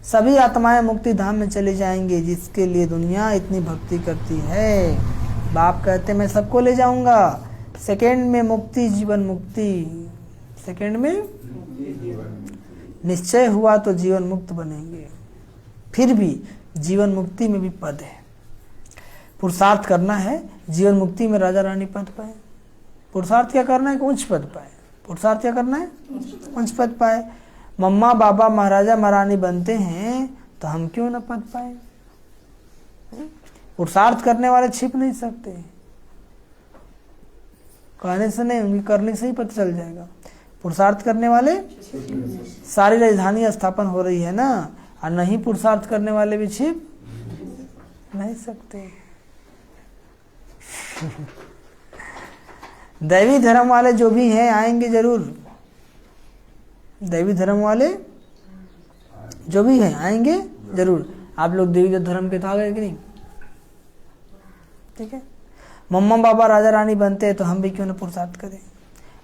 सभी आत्माएं मुक्ति धाम में चले जाएंगे, जिसके लिए दुनिया इतनी भक्ति करती है। बाप कहते मैं सबको ले जाऊंगा। सेकंड में मुक्ति, जीवन मुक्ति। सेकंड में निश्चय हुआ तो जीवन मुक्त बनेंगे। फिर भी जीवन मुक्ति में भी पद है। पुरुषार्थ करना है जीवन मुक्ति में राजा रानी पद पाए। पुरुषार्थ क्या करना है कि उच्च पद पाए। पुरुषार्थ क्या करना है? उच्च पद पाए। मम्मा बाबा महाराजा महारानी बनते हैं तो हम क्यों न पद पाए? पुरुषार्थ करने वाले छिप नहीं सकते। कहने से नहीं, उनकी करने से ही पता चल जाएगा। पुरुषार्थ करने वाले सारी राजधानी स्थापन हो रही है ना, और नहीं पुरुषार्थ करने वाले भी छिप नहीं सकते। दैवी धर्म वाले जो भी हैं आएंगे जरूर। दैवी धर्म वाले जो भी हैं आएंगे जरूर। आप लोग देवी धर्म के तो आ गए कि नहीं? ठीक है। मम्मा बाबा राजा रानी बनते हैं तो हम भी क्यों ना पुरुषार्थ करें।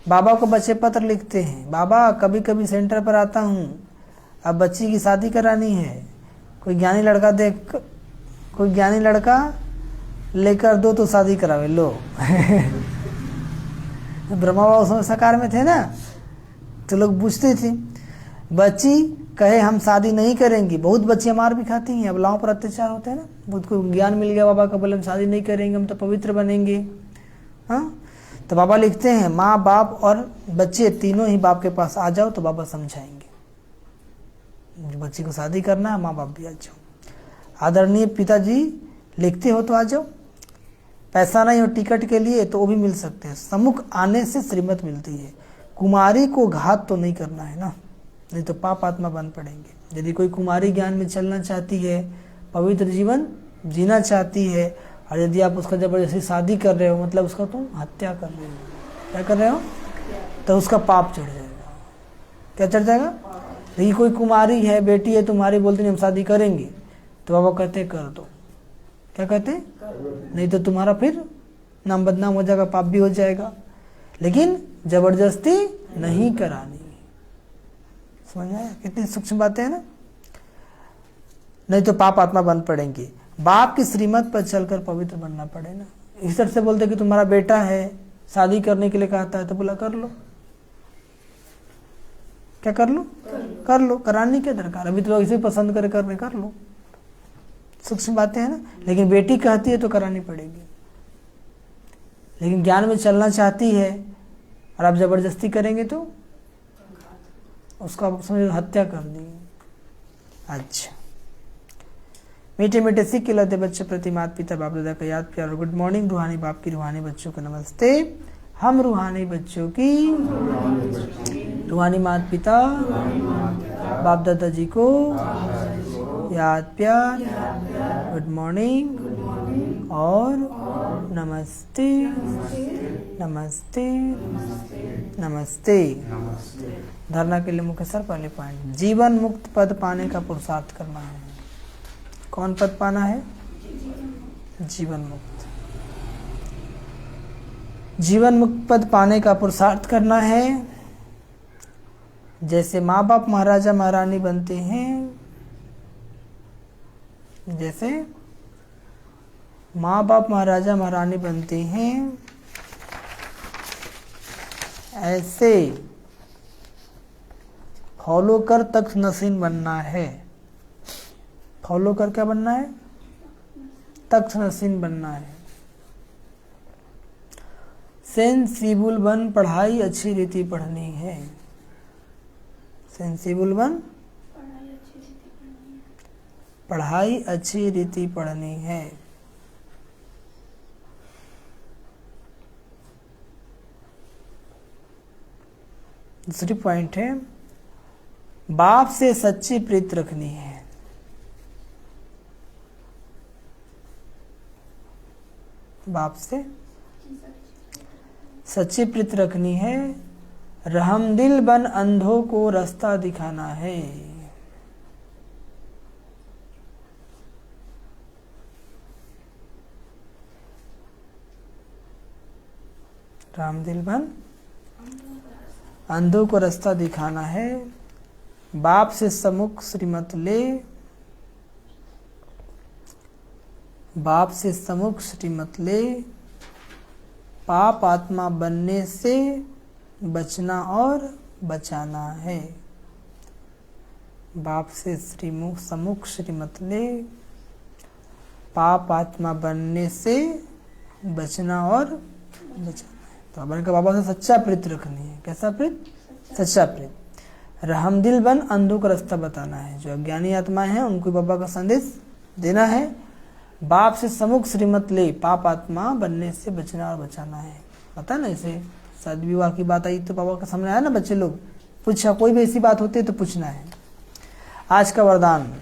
बाबा को बच्चे पत्र लिखते हैं, बाबा कभी कभी सेंटर पर आता हूँ, अब बच्ची की शादी करानी है, कोई ज्ञानी लड़का लेकर दो तो शादी करावे लो। ब्रह्मा बाबा उसमें साकार में थे ना, तो लोग पूछते थे, बच्ची कहे हम शादी नहीं करेंगे, बहुत बच्चियां मार भी खाती हैं, अबलाओं पर अत्याचार होते हैं ना, बहुत को ज्ञान मिल गया बाबा का, बोले हम शादी नहीं करेंगे, हम तो पवित्र बनेंगे। हाँ, तो बाबा लिखते हैं माँ बाप और बच्चे तीनों ही बाप के पास आ जाओ तो बाबा समझाएंगे। बच्ची को शादी करना है, माँ बाप भी आ जाओ। आदरणीय पिताजी लिखते हो तो आ जाओ, पैसा नहीं हो टिकट के लिए तो वो भी मिल सकते हैं, सम्मुख आने से श्रीमत मिलती है। कुमारी को घात तो नहीं करना है ना, नहीं तो पाप आत्मा बन पड़ेंगे। यदि कोई कुमारी ज्ञान में चलना चाहती है, पवित्र जीवन जीना चाहती है, और यदि आप उसका जबरदस्ती शादी कर रहे हो, मतलब उसका तुम हत्या कर रहे हो, क्या कर रहे हो, तो उसका पाप चढ़ जाएगा। क्या चढ़ जाएगा? यदि कोई कुमारी है, बेटी है तुम्हारी, बोलती नहीं हम शादी करेंगे, तो बाबा कहते कर दो। क्या कहते? नहीं तो तुम्हारा फिर नाम बदनाम हो जाएगा, पाप भी हो जाएगा। लेकिन जबरदस्ती नहीं करानी। समझ आया? कितनी सूक्ष्म बातें हैं ना। नहीं तो पाप आत्मा बन पड़ेंगे। बाप की श्रीमत पर चलकर पवित्र बनना पड़े ना। इस तरह से बोलते कि तुम्हारा बेटा है, शादी करने के लिए कहता है, तो बोला कर लो। क्या कर लो? कर लो, करानी क्या दरकार, अभी तो इसे पसंद करने कर लो। सूक्ष्म बातें हैं ना। लेकिन बेटी कहती है तो करानी पड़ेगी। लेकिन ज्ञान में चलना चाहती है और आप जबरदस्ती करेंगे तो उसका समझ हत्या कर दी। अच्छा, मीठे मीठे सीख खिलाते बच्चे प्रति माता पिता बाप दादा का याद प्यार और गुड मॉर्निंग। रूहानी बाप की रूहानी बच्चों को नमस्ते। हम रूहानी बच्चों की रूहानी माता पिता बाप दादा जी को याद प्यार, गुड मॉर्निंग और नमस्ते नमस्ते नमस्ते। धरना के लिए मुख्य सर पहले पॉइंट, जीवन मुक्त पद पाने का पुरुषार्थ करना है। कौन पद पाना है? जीवन मुक्त। जीवन मुक्त पद पाने का पुरुषार्थ करना है। जैसे माँ बाप महाराजा महारानी बनते हैं, जैसे माँ बाप महाराजा महारानी बनते हैं, ऐसे फॉलो कर तख्त नसीन बनना है। फॉलो कर क्या बनना है? तख्त नसीन बनना है। सेंसिबल बन, पढ़ाई अच्छी रीति पढ़नी है। सेंसिबल बन, पढ़ाई अच्छी रीति पढ़नी है। दूसरी पॉइंट है, बाप से सच्ची प्रीति रखनी है। बाप से सच्ची प्रीति रखनी है। रहमदिल बन अंधों को रास्ता दिखाना है। रामदिल बन अंधों को रास्ता दिखाना है। बाप से सम्मुख श्रीमत ले, बाप से सम्मुख श्रीमत ले। पाप आत्मा बनने से बचना और बचाना है। बाप से सम्मुख श्रीमत ले, पाप आत्मा बनने से बचना और बचाना। तो अपन का बाबा से सच्चा प्रीत रखनी है। कैसा प्रीत? सच्चा प्रीत। रहमदिल बन अंधों का रास्ता बताना है। जो अज्ञानी आत्माएं हैं उनको बाबा का संदेश देना है। बाप से सम्मुख श्रीमत ले, पाप आत्मा बनने से बचना और बचाना है। पता ना, इसे शादी विवाह की बात आई तो बाबा का सामने आया ना, बच्चे लोग पूछा, कोई भी ऐसी बात होती है तो पूछना है। आज का वरदान,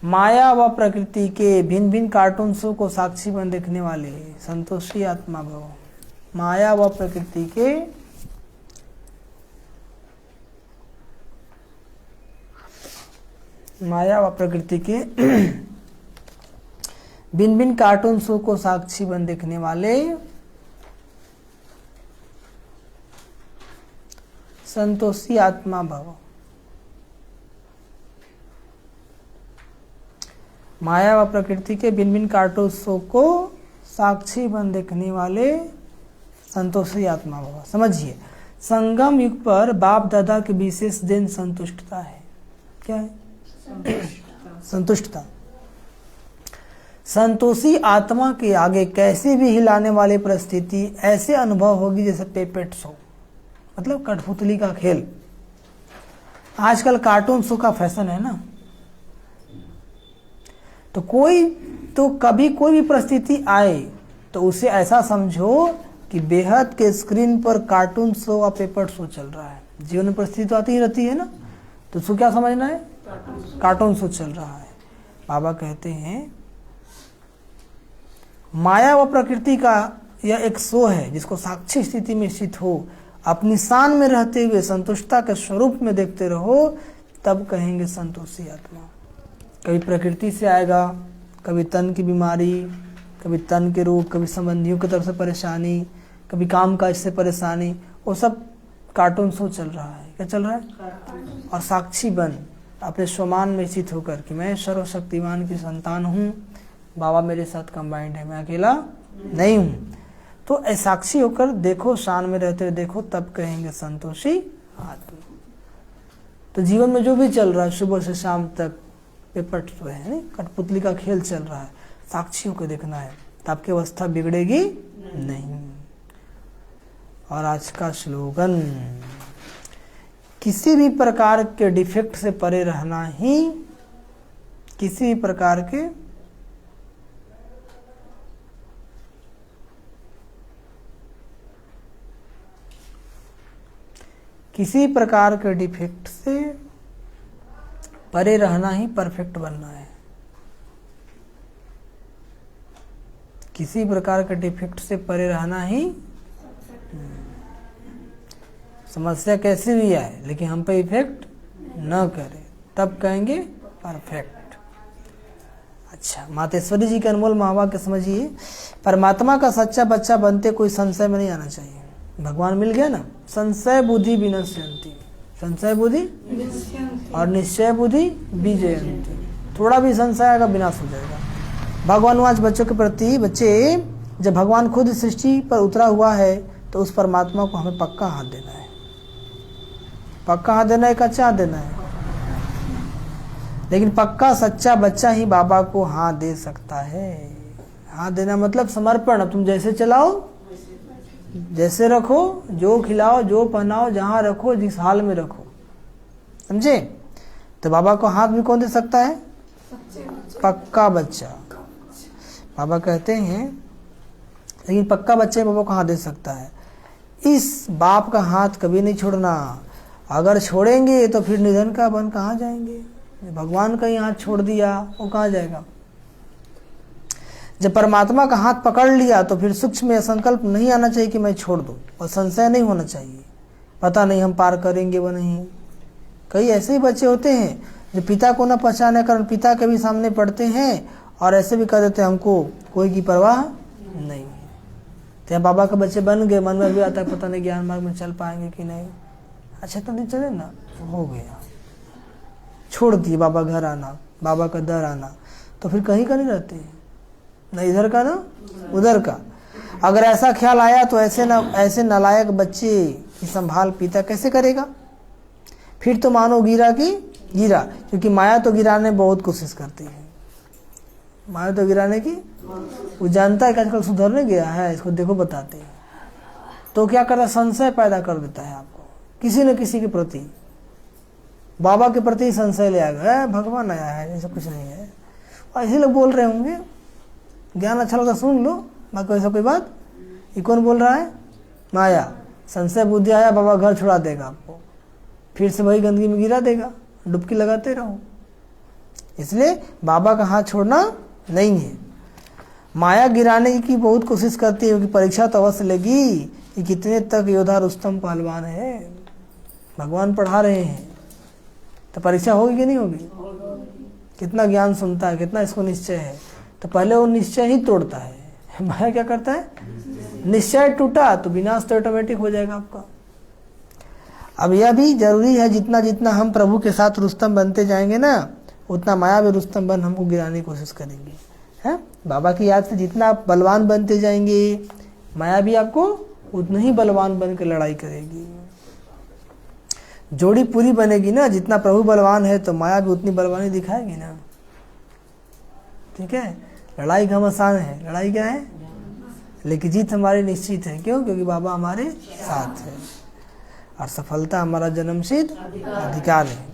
माया व प्रकृति के भिन्न भिन्न कार्टून शो को साक्षी बन देखने वाले संतोषी आत्मा भव। माया व प्रकृति के भिन्न भिन्न कार्टून शो को साक्षी बन देखने वाले संतोषी आत्मा भव। माया व प्रकृति के भिन्न भिन्न कार्टून्सों को साक्षी बन देखने वाले संतोषी आत्मा भव। समझिए, संगम युग पर बाप दादा के विशेष दिन संतुष्टता है। क्या है? संतुष्टता। संतोषी आत्मा के आगे कैसे भी हिलाने वाली परिस्थिति ऐसे अनुभव होगी जैसे पेपेट शो, मतलब कठपुतली का खेल। आजकल कार्टून शो का फैशन है ना, तो कभी कोई भी परिस्थिति आए तो उसे ऐसा समझो कि बेहद के स्क्रीन पर कार्टून शो और पेपर शो चल रहा है। जीवन में परिस्थिति तो आती ही रहती है ना, तो उसको क्या समझना है? कार्टून शो चल रहा है। बाबा कहते हैं माया व प्रकृति का यह एक शो है जिसको साक्षी स्थिति में स्थित हो, अपनी शान में रहते हुए संतुष्टता के स्वरूप में देखते रहो, तब कहेंगे संतोषी आत्मा। कभी प्रकृति से आएगा, कभी तन की बीमारी, कभी तन के रोग, कभी संबंधियों की तरफ से परेशानी, कभी काम काज से परेशानी, वो सब कार्टून शो चल रहा है। क्या चल रहा है? और साक्षी बन अपने स्वमान में स्थित होकर कि मैं सर्वशक्तिमान की संतान हूँ, बाबा मेरे साथ कंबाइंड है, मैं अकेला नहीं हूँ। तो साक्षी होकर देखो, शान में रहते हुए देखो, तब कहेंगे संतोषी आत्मा। तो जीवन में जो भी चल रहा है सुबह से शाम तक पेपर शो है, नहीं कठपुतली का खेल चल रहा है, साक्षी होकर देखना है, तो आपकी अवस्था बिगड़ेगी नहीं। और आज का स्लोगन, किसी भी प्रकार के डिफेक्ट से परे रहना ही, किसी प्रकार के डिफेक्ट से परे रहना ही परफेक्ट बनना है। किसी प्रकार के डिफेक्ट से परे रहना ही, समस्या कैसी भी आए लेकिन हम पे इफेक्ट न करे, तब कहेंगे परफेक्ट। अच्छा, मातेश्वरी जी के अनमोल महावाक्य समझिए। परमात्मा का सच्चा बच्चा बनते कोई संशय में नहीं आना चाहिए। भगवान मिल गया ना, संशय बुद्धि विनश्यन्ति, संशय बुद्धि और निश्चय बुद्धि विजयन्ति। थोड़ा भी संशय आएगा विनाश हो जाएगा। भगवान आज बच्चों के प्रति, बच्चे जब भगवान खुद सृष्टि पर उतरा हुआ है तो उस परमात्मा को हमें पक्का हाथ देना है। पक्का हाथ देना है, कच्चा हाथ देना है? लेकिन पक्का सच्चा बच्चा ही बाबा को हाथ दे सकता है। हाथ देना मतलब समर्पण। अब तुम जैसे चलाओ, जैसे रखो, जो खिलाओ, जो पहनाओ, जहां रखो, जिस हाल में रखो, समझे? तो बाबा को हाथ भी कौन दे सकता है? पक्का बच्चा। बाबा कहते हैं लेकिन पक्का बच्चा बाबा को हाथ दे सकता है। इस बाप का हाथ कभी नहीं छोड़ना। अगर छोड़ेंगे तो फिर निधन का बन कहाँ जाएंगे? भगवान का ही हाथ छोड़ दिया, वो कहाँ जाएगा? जब परमात्मा का हाथ पकड़ लिया तो फिर सूक्ष्म में संकल्प नहीं आना चाहिए कि मैं छोड़ दूं, और संशय नहीं होना चाहिए, पता नहीं हम पार करेंगे व नहीं। कई ऐसे ही बच्चे होते हैं जो पिता को न पहचाने कारण पिता के भी सामने पड़ते हैं और ऐसे भी कह देते हैं हमको कोई की परवाह नहीं। तो बाबा के बच्चे बन गए, मन में भी आता है पता नहीं ज्ञान मार्ग में चल पाएंगे कि नहीं। अच्छा तो नहीं चले ना, हो गया, छोड़ दिए बाबा घर आना, बाबा का दर आना, तो फिर कहीं का नहीं रहते, न इधर का ना उधर का। अगर ऐसा ख्याल आया तो ऐसे नालायक बच्चे की संभाल पिता कैसे करेगा? फिर तो मानो गिरा की गिरा, क्योंकि माया तो गिराने बहुत कोशिश करती है। माया तो गिराने की, वो जानता है कि आजकल सुधरने गया है, इसको देखो बताते हैं, तो क्या करता है? संशय पैदा कर देता है आपको किसी न किसी के प्रति। बाबा के प्रति संशय ले आएगा, भगवान आया है, ऐसा कुछ नहीं है। और ऐसे लोग बोल रहे होंगे, ज्ञान अच्छा लगा सुन लो, बाकी ऐसा कोई बात। ये कौन बोल रहा है? माया। संशय बुद्धि आया, बाबा घर छुड़ा देगा आपको, फिर से वही गंदगी में गिरा देगा, डुबकी लगाते रहो। इसलिए बाबा का हाथ छोड़ना नहीं है। माया गिराने की बहुत कोशिश करती है, क्योंकि परीक्षा तो अवश्य लेगी कि कितने तक योद्धा रुस्तम पहलवान है। भगवान पढ़ा रहे हैं तो परीक्षा होगी कि नहीं होगी? कितना ज्ञान सुनता है, कितना इसको निश्चय है, तो पहले वो निश्चय ही तोड़ता है। माया क्या करता है? निश्चय टूटा तो विनाश तो ऑटोमेटिक हो जाएगा आपका। अब यह भी जरूरी है, जितना जितना हम प्रभु के साथ रुस्तम बनते जाएंगे ना, उतना माया भी रुस्तम बन हमको गिराने की कोशिश करेंगे, है। बाबा की याद से जितना आप बलवान बनते जाएंगे, माया भी आपको उतना ही बलवान बन के लड़ाई करेगी। जोड़ी पूरी बनेगी ना, जितना प्रभु बलवान है तो माया भी उतनी बलवानी दिखाएगी ना, ठीक है। लड़ाई घमासान है, लड़ाई क्या है, लेकिन जीत हमारी निश्चित है। क्यों? क्योंकि बाबा हमारे साथ है और सफलता हमारा जन्मसिद्ध अधिकार है,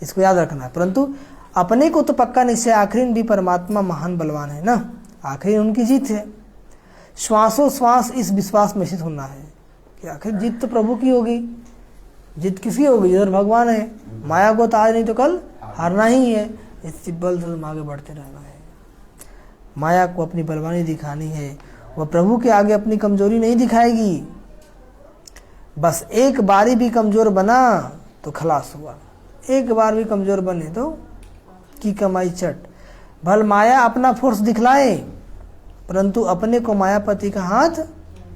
इसको याद रखना है। परंतु अपने को तो पक्का निश्चय, आखिरी भी परमात्मा महान बलवान है ना, आखिरी उनकी जीत है। श्वासों श्वास इस विश्वास में स्थित होना है कि आखिर जीत तो प्रभु की होगी। जीत किसकी होगी? जिधर भगवान है। माया को तो आज नहीं तो कल हारना ही है, इससे बल से आगे बढ़ते रहना है। माया को अपनी बलवानी दिखानी है, वह प्रभु के आगे अपनी कमजोरी नहीं दिखाएगी। बस एक बारी भी कमजोर बना तो खलास हुआ, एक बार भी कमजोर बने तो की कमाई चट। भल माया अपना फोर्स दिखलाए, परंतु अपने को मायापति का हाथ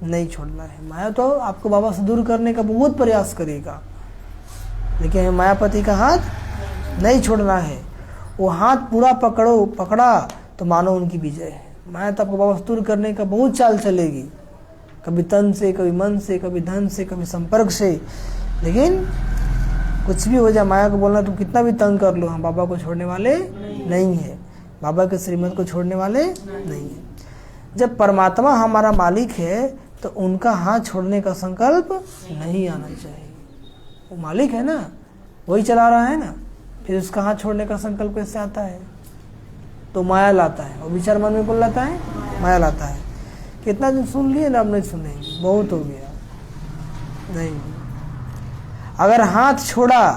नहीं छोड़ना है। माया तो आपको बाबा से दूर करने का बहुत प्रयास करेगा, लेकिन मायापति का हाथ नहीं छोड़ना है। वो हाथ पूरा पकड़ा तो मानो उनकी विजय है। माया तो आपको बाबा से दूर करने का बहुत चाल चलेगी, कभी तन से, कभी मन से, कभी धन से, कभी संपर्क से। लेकिन कुछ भी हो जाए, माया को बोलना तुम कितना भी तंग कर लो, हम बाबा को छोड़ने वाले नहीं है, बाबा के श्रीमत को छोड़ने वाले नहीं है। जब परमात्मा हमारा मालिक है तो उनका हाथ छोड़ने का संकल्प नहीं आना चाहिए। वो मालिक है ना, वही चला रहा है ना, फिर उसका हाथ छोड़ने का संकल्प कैसे आता है? तो माया लाता है, और विचार मन में कौन लाता है? माया लाता है। कितना दिन सुन लिए ना, अब नहीं सुनेंगे, बहुत हो गया। नहीं, अगर हाथ छोड़ा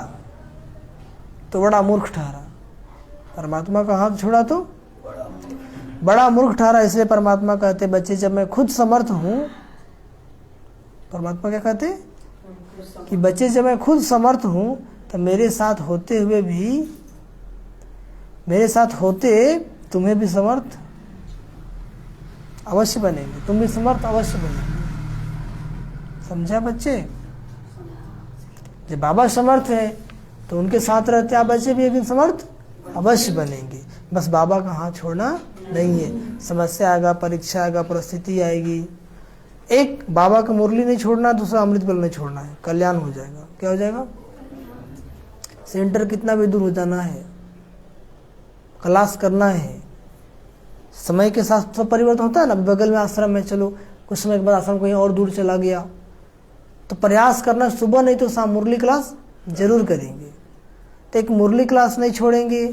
तो बड़ा मूर्ख ठहरा, परमात्मा का हाथ छोड़ा तो बड़ा मूर्ख ठहरा। इसलिए परमात्मा कहते बच्चे, जब मैं खुद समर्थ हूं, परमात्मा क्या कहते कि बच्चे जब मैं खुद समर्थ हूं तो मेरे साथ होते हुए भी, मेरे साथ होते तुम्हें भी समर्थ अवश्य बनेंगे, तुम भी समर्थ अवश्य बनेंगे। समझा बच्चे? जब बाबा समर्थ है तो उनके साथ रहते आप बच्चे भी एक दिन समर्थ अवश्य बनेंगे। बस बाबा का हाथ छोड़ना नहीं है। समस्या आएगा, परीक्षा आएगा, परिस्थिति आएगी, एक बाबा का मुरली नहीं छोड़ना, दूसरा अमृत बल नहीं छोड़ना है, कल्याण हो जाएगा। क्या हो जाएगा? सेंटर कितना भी दूर हो जाना है, क्लास करना है। समय के साथ सब परिवर्तन होता है ना। बगल में आश्रम में, चलो कुछ समय के बाद आश्रम कहीं और दूर चला गया, तो प्रयास करना सुबह नहीं तो शाम मुरली क्लास जरूर करेंगे। तो एक मुरली क्लास नहीं छोड़ेंगे,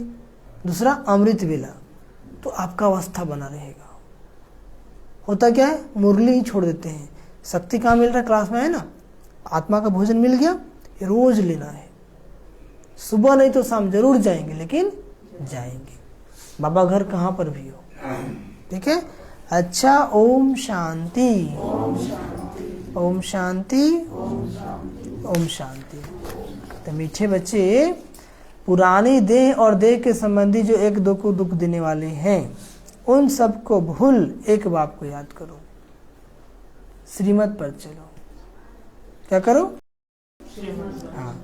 दूसरा अमृत वेला, तो आपका अवस्था बना रहेगा। होता क्या है, मुरली ही छोड़ देते हैं। शक्ति कहाँ मिल रहा है? क्लास में है ना, आत्मा का भोजन मिल गया, ये रोज लेना है। सुबह नहीं तो शाम जरूर जाएंगे, लेकिन जाएंगे। बाबा घर कहाँ पर भी हो, ठीक है। अच्छा, ओम शांति, ओम शांति, ओम शांति। तो मीठे बच्चे, पुरानी देह और देह के संबंधी जो एक दो को दुख देने वाले हैं, उन सब को भूल एक बाप को याद करो, श्रीमत पर चलो। क्या करो? हाँ।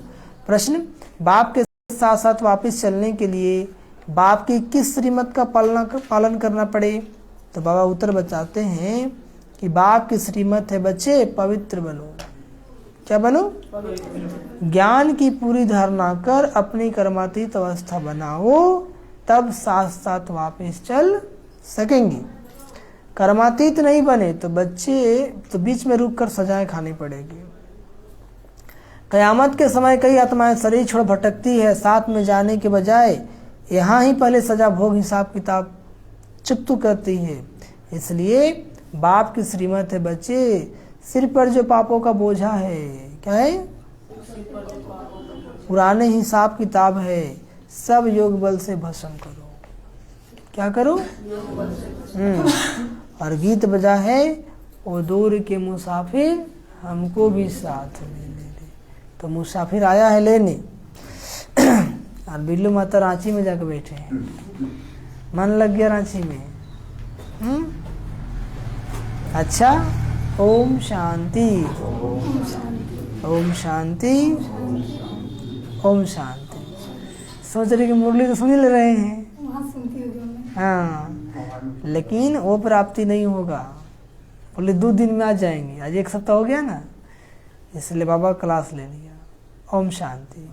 प्रश्न, बाप के साथ साथ वापस चलने के लिए बाप की किस श्रीमत का पालन करना पड़े? तो बाबा उत्तर बताते हैं कि बाप की श्रीमत है बच्चे, पवित्र बनो। क्या बनो? ज्ञान की पूरी धारणा कर अपनी कर्मातीत अवस्था बनाओ, तब साथ साथ वापस चल सकेंगे। कर्मातीत नहीं बने तो बच्चे तो बीच में रुक कर सजाएं खानी पड़ेगी। कयामत के समय कई आत्माएं शरीर छोड़ भटकती है, साथ में जाने के बजाय यहाँ ही पहले सजा भोग हिसाब किताब चुकतू करती है। इसलिए बाप की श्रीमत है बच्चे, सिर पर जो पापों का बोझा है, क्या है? पुराने हिसाब किताब है, सब योग बल से भस्म करो। क्या करो? और गीत बजा है, ओ दूर के मुसाफिर हमको भी साथ में ले ले। तो मुसाफिर आया है लेने, और बिल्लू माता रांची में जाकर बैठे हैं, मन लग गया रांची में। अच्छा, ओम शांति। ओम शांति, ओम शांति। सोच रहे कि मुरली तो सुन ही ले रहे हैं, वहाँ सुनती होगी मैं। हाँ, लेकिन वो प्राप्ति नहीं होगा। बोले 2 दिन में आ जाएंगे, आज 1 सप्ताह हो गया ना, इसलिए बाबा क्लास ले लिया। ओम शांति।